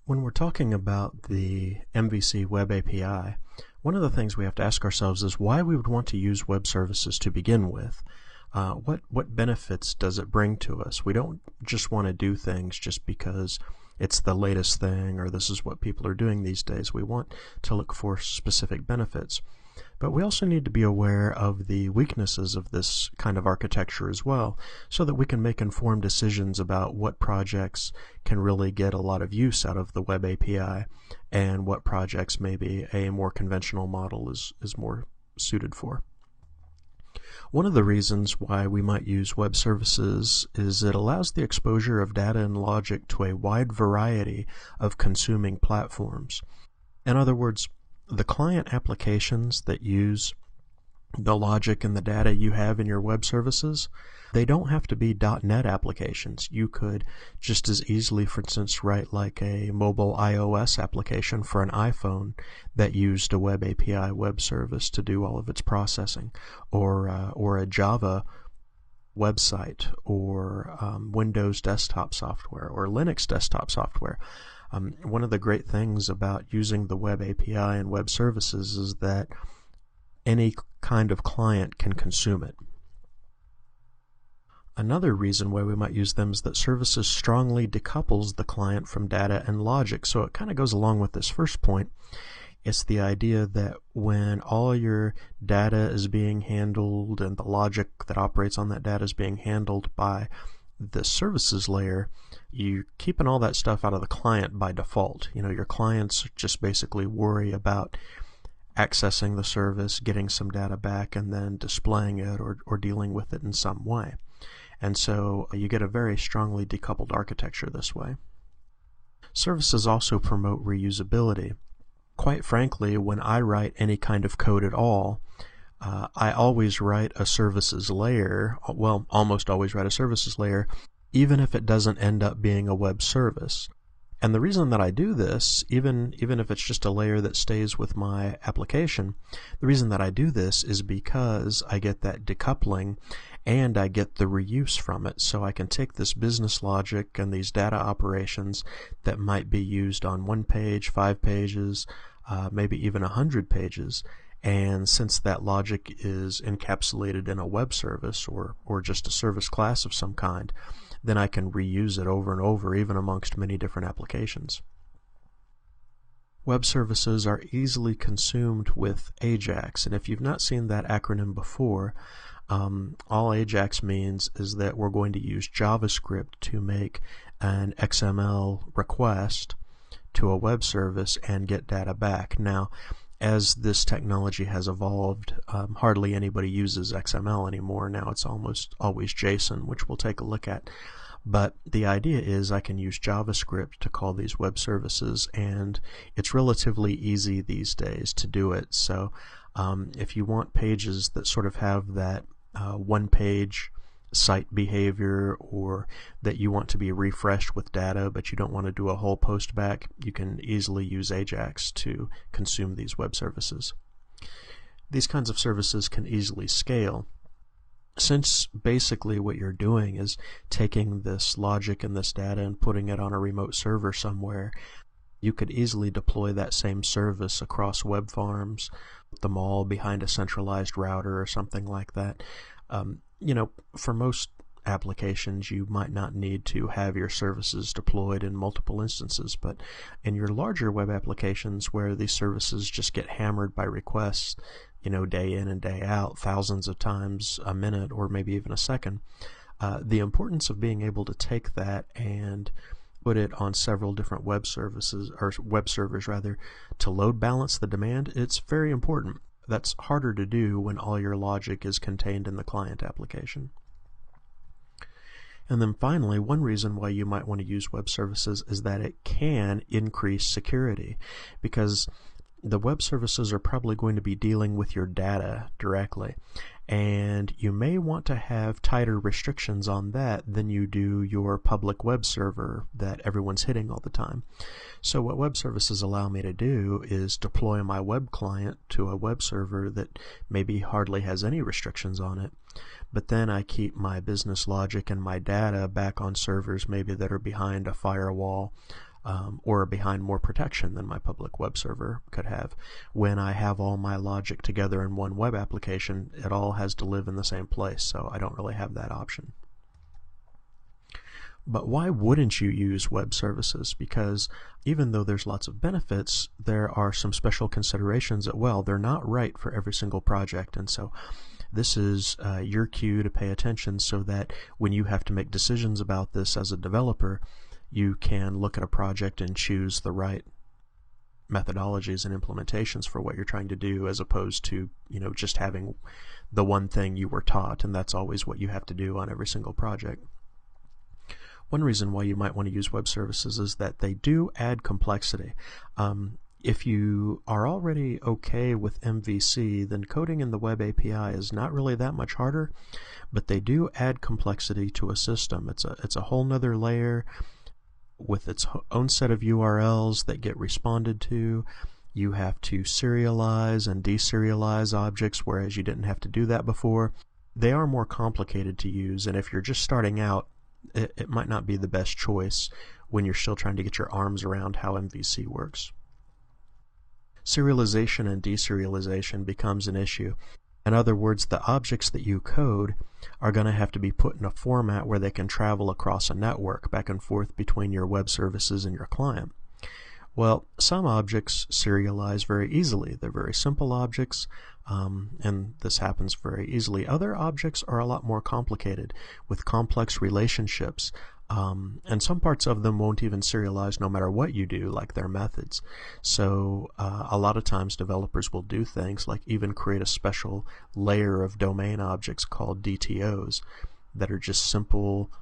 When we're talking about the MVC Web API, one of the things we have to ask ourselves is why we would want to use web services to begin with. What benefits does it bring to us? We don't just want to do things just because it's the latest thing or this is what people are doing these days. We want to look for specific benefits. But we also need to be aware of the weaknesses of this kind of architecture as well, so that we can make informed decisions about what projects can really get a lot of use out of the Web API and what projects maybe a more conventional model is more suited for. One of the reasons why we might use web services is it allows the exposure of data and logic to a wide variety of consuming platforms. In other words, the client applications that use the logic and the data you have in your web services, they don't have to be .NET applications. You could just as easily, for instance, write like a mobile iOS application for an iPhone that used a Web API web service to do all of its processing, or a Java website, or Windows desktop software, or Linux desktop software. One of the great things about using the Web API and web services is that any kind of client can consume it. Another reason why we might use them is that services strongly decouples the client from data and logic. So it kind of goes along with this first point. It's the idea that when all your data is being handled and the logic that operates on that data is being handled by the services layer, you're keeping all that stuff out of the client by default. Your clients just basically worry about accessing the service, getting some data back, and then displaying it or dealing with it in some way. And so you get a very strongly decoupled architecture this way. Services also promote reusability. Quite frankly, when I write any kind of code at all, I always write a services layer, well, almost always write a services layer, even if it doesn't end up being a web service. And the reason that I do this, even if it's just a layer that stays with my application, the reason that I do this is because I get that decoupling and I get the reuse from it. So I can take this business logic and these data operations that might be used on 1 page, 5 pages, maybe even 100 pages, and since that logic is encapsulated in a web service or just a service class of some kind, then I can reuse it over and over, even amongst many different applications. Web services are easily consumed with AJAX, and if you've not seen that acronym before, all AJAX means is that we're going to use JavaScript to make an XML request to a web service and get data back. Now, as this technology has evolved, hardly anybody uses XML anymore. Now it's almost always JSON, which we'll take a look at. But the idea is I can use JavaScript to call these web services, and it's relatively easy these days to do it. So if you want pages that sort of have that one-page site behavior, or that you want to be refreshed with data but you don't want to do a whole post back, you can easily use AJAX to consume these web services. These kinds of services can easily scale. Since basically what you're doing is taking this logic and this data and putting it on a remote server somewhere, you could easily deploy that same service across web farms, put them all behind a centralized router or something like that. For most applications, you might not need to have your services deployed in multiple instances, but in your larger web applications where these services just get hammered by requests, day in and day out, thousands of times a minute or maybe even a second, the importance of being able to take that and put it on several different web services, or web servers rather, to load balance the demand, it's very important. That's harder to do when all your logic is contained in the client application. And then finally, one reason why you might want to use web services is that it can increase security, because the web services are probably going to be dealing with your data directly, and you may want to have tighter restrictions on that than you do your public web server that everyone's hitting all the time. So what web services allow me to do is deploy my web client to a web server that maybe hardly has any restrictions on it, but then I keep my business logic and my data back on servers maybe that are behind a firewall, or behind more protection than my public web server could have. When I have all my logic together in one web application, it all has to live in the same place, so I don't really have that option. But why wouldn't you use web services? Because even though there's lots of benefits, there are some special considerations as well. They're not right for every single project, and so this is your cue to pay attention so that when you have to make decisions about this as a developer, you can look at a project and choose the right methodologies and implementations for what you're trying to do, as opposed to, just having the one thing you were taught, and that's always what you have to do on every single project. One reason why you might want to use web services is that they do add complexity. If you are already okay with MVC, then coding in the web API is not really that much harder, but they do add complexity to a system. It's a whole nother layer with its own set of URLs that get responded to. You have to serialize and deserialize objects, whereas you didn't have to do that before. They are more complicated to use, and if you're just starting out, it might not be the best choice when you're still trying to get your arms around how MVC works. Serialization and deserialization becomes an issue. In other words, the objects that you code are going to have to be put in a format where they can travel across a network back and forth between your web services and your client. Well, some objects serialize very easily. They're very simple objects, and this happens very easily. Other objects are a lot more complicated with complex relationships, and some parts of them won't even serialize no matter what you do, like their methods. So a lot of times developers will do things like even create a special layer of domain objects called DTOs that are just simple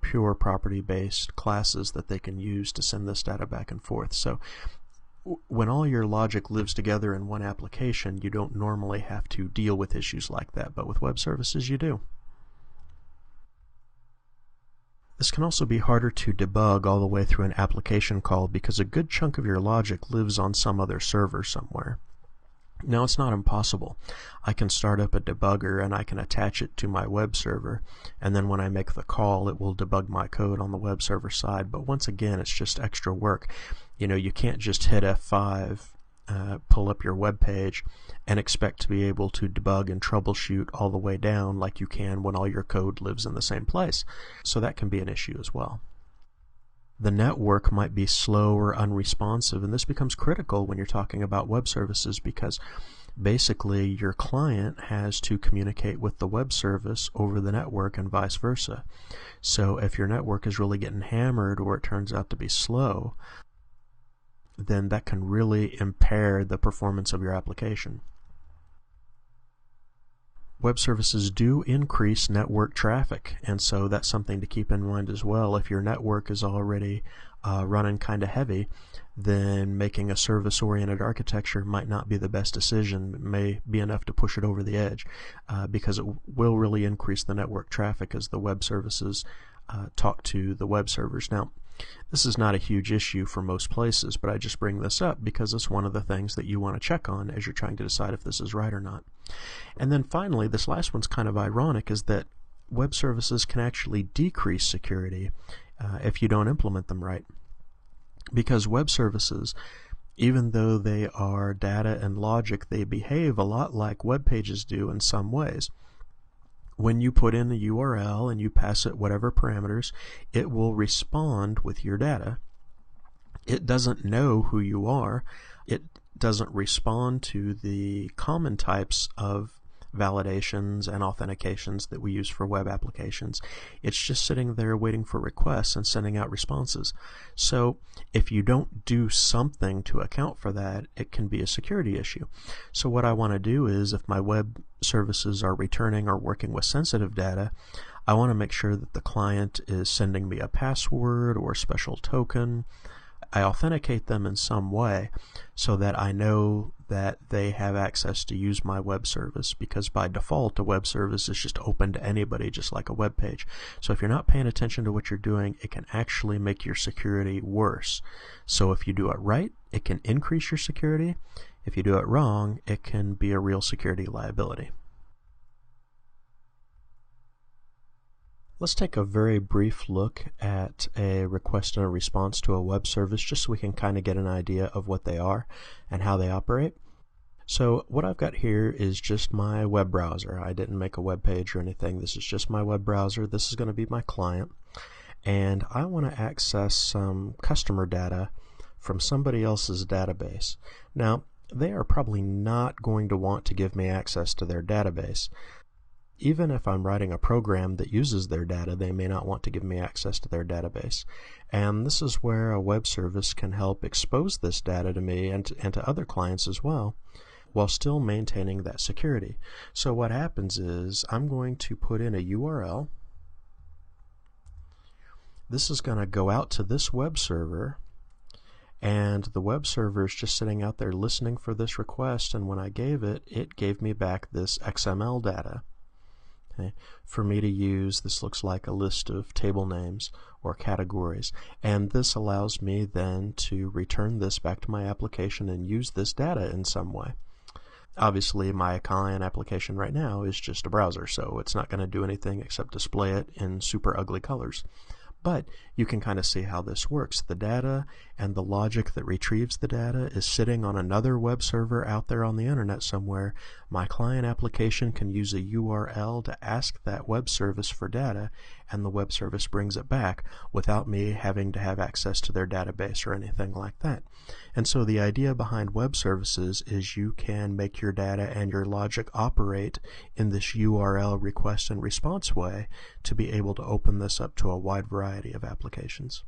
pure property-based classes that they can use to send this data back and forth. So when all your logic lives together in one application, you don't normally have to deal with issues like that, but with web services you do. This can also be harder to debug all the way through an application call because a good chunk of your logic lives on some other server somewhere. Now, it's not impossible. I can start up a debugger and I can attach it to my web server, and then when I make the call it will debug my code on the web server side, but once again it's just extra work. You can't just hit F5, pull up your web page, and expect to be able to debug and troubleshoot all the way down like you can when all your code lives in the same place. So that can be an issue as well. The network might be slow or unresponsive, and this becomes critical when you're talking about web services because basically your client has to communicate with the web service over the network and vice versa. So if your network is really getting hammered or it turns out to be slow, then that can really impair the performance of your application. Web services do increase network traffic, and so that's something to keep in mind as well. If your network is already running kind of heavy, then making a service-oriented architecture might not be the best decision. It may be enough to push it over the edge because it will really increase the network traffic as the web services talk to the web servers. Now, this is not a huge issue for most places, but I just bring this up because it's one of the things that you want to check on as you're trying to decide if this is right or not. And then finally, this last one's kind of ironic, is that web services can actually decrease security if you don't implement them right. Because web services, even though they are data and logic, they behave a lot like web pages do in some ways. When you put in the URL and you pass it whatever parameters, it will respond with your data. It doesn't know who you are. It doesn't respond to the common types of validations and authentications that we use for web applications. It's just sitting there waiting for requests and sending out responses. So if you don't do something to account for that, it can be a security issue. So what I want to do is, if my web services are returning or working with sensitive data, I want to make sure that the client is sending me a password or a special token. I authenticate them in some way so that I know that they have access to use my web service, because by default a web service is just open to anybody, just like a web page. So if you're not paying attention to what you're doing, it can actually make your security worse. So if you do it right, it can increase your security. If you do it wrong, it can be a real security liability. Let's take a very brief look at a request and a response to a web service just so we can kind of get an idea of what they are and how they operate. So what I've got here is just my web browser. I didn't make a web page or anything. This is just my web browser. This is going to be my client. And I want to access some customer data from somebody else's database. Now, they are probably not going to want to give me access to their database. Even if I'm writing a program that uses their data, they may not want to give me access to their database. And this is where a web service can help expose this data to me and to other clients as well, while still maintaining that security. So what happens is I'm going to put in a URL. This is going to go out to this web server, and the web server is just sitting out there listening for this request, and when I gave it, it gave me back this XML data. Okay. For me to use, this looks like a list of table names or categories, and this allows me then to return this back to my application and use this data in some way. Obviously my client application right now is just a browser, so it's not going to do anything except display it in super ugly colors. But you can kind of see how this works. The data and the logic that retrieves the data is sitting on another web server out there on the internet somewhere. My client application can use a URL to ask that web service for data, and the web service brings it back without me having to have access to their database or anything like that. And so the idea behind web services is you can make your data and your logic operate in this URL request and response way to be able to open this up to a wide variety of applications.